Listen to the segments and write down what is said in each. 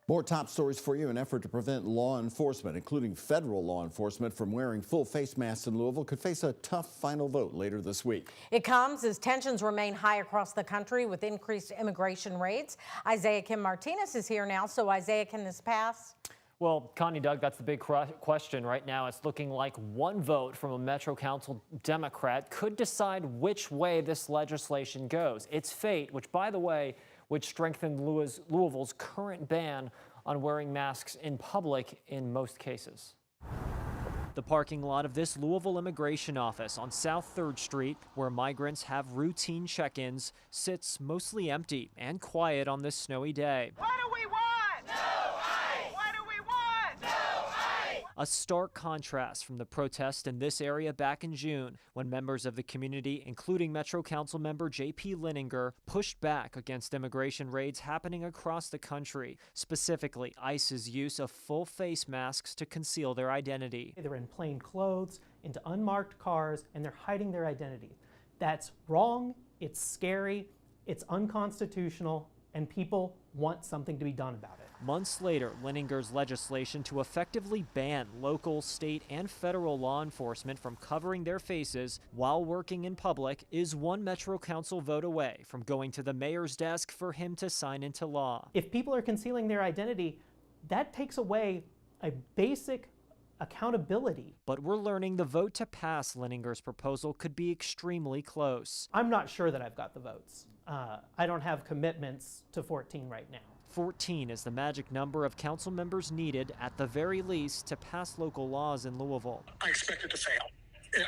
More top stories for you. An effort to prevent law enforcement, including federal law enforcement, from wearing full face masks in Louisville could face a tough final vote later this week. It comes as tensions remain high across the country with increased immigration raids. Isaiah Kim Martinez is here now. So Isaiah, can this pass? Well, Connie, Doug, that's the big question right now. It's looking like one vote from a Metro Council Democrat could decide which way this legislation goes. Its fate, which, by the way, would strengthen Louisville's current ban on wearing masks in public in most cases. The parking lot of this Louisville immigration office on South 3rd Street, where migrants have routine check-ins, sits mostly empty and quiet on this snowy day. What do we want? No ICE! What do we want? No ICE! A stark contrast from the protest in this area back in June, when members of the community, including Metro Council member J.P. Linninger, pushed back against immigration raids happening across the country, specifically ICE's use of full face masks to conceal their identity. They're in plain clothes, into unmarked cars, and they're hiding their identity. That's wrong, it's scary, it's unconstitutional, and people want something to be done about it. Months later, Linninger's legislation to effectively ban local, state, and federal law enforcement from covering their faces while working in public is one Metro Council vote away from going to the mayor's desk for him to sign into law. If people are concealing their identity, that takes away a basic accountability. But we're learning the vote to pass Linninger's proposal could be extremely close. I'm not sure that I've got the votes. I don't have commitments to 14 right now. 14 is the magic number of council members needed, at the very least, to pass local laws in Louisville. I expect it to fail.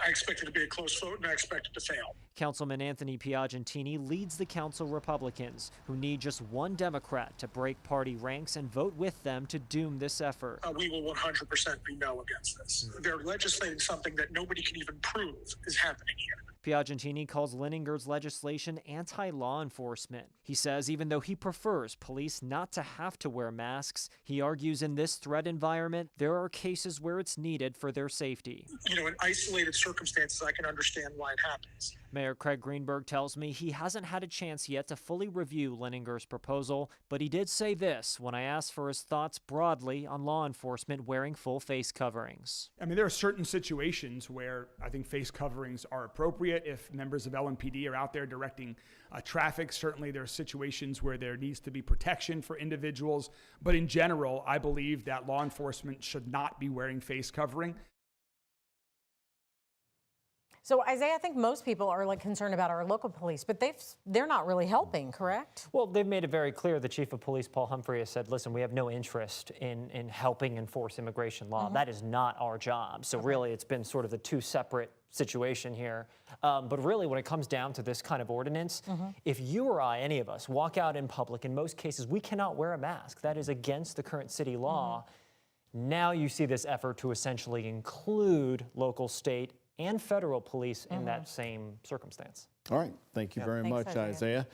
I expect it to be a close vote, and I expect it to fail. Councilman Anthony Piagentini leads the council Republicans, who need just one Democrat to break party ranks and vote with them to doom this effort. We will 100% be no against this. They're legislating something that nobody can even prove is happening here. Piagentini calls Linninger's legislation anti-law enforcement. He says even though he prefers police not to have to wear masks, he argues in this threat environment, there are cases where it's needed for their safety. You know, in isolated circumstances, I can understand why it happens. Mayor Craig Greenberg tells me he hasn't had a chance yet to fully review Linninger's proposal, but he did say this when I asked for his thoughts broadly on law enforcement wearing full face coverings. I mean, there are certain situations where I think face coverings are appropriate. If members of LMPD are out there directing traffic, certainly there are situations where there needs to be protection for individuals. But in general, I believe that law enforcement should not be wearing face covering. So Isaiah, I think most people are concerned about our local police, but they're not really helping, correct? Well, they've made it very clear. The chief of police, Paul Humphrey, has said, listen, we have no interest in helping enforce immigration law. That is not our job. So really, it's been sort of the two separate situation here. But really, when it comes down to this kind of ordinance, if you or I, any of us, walk out in public, in most cases, we cannot wear a mask. That is against the current city law. Now you see this effort to essentially include local, state, and federal police in that same circumstance. All right. Thank you very much, Thanks, Isaiah. Isaiah.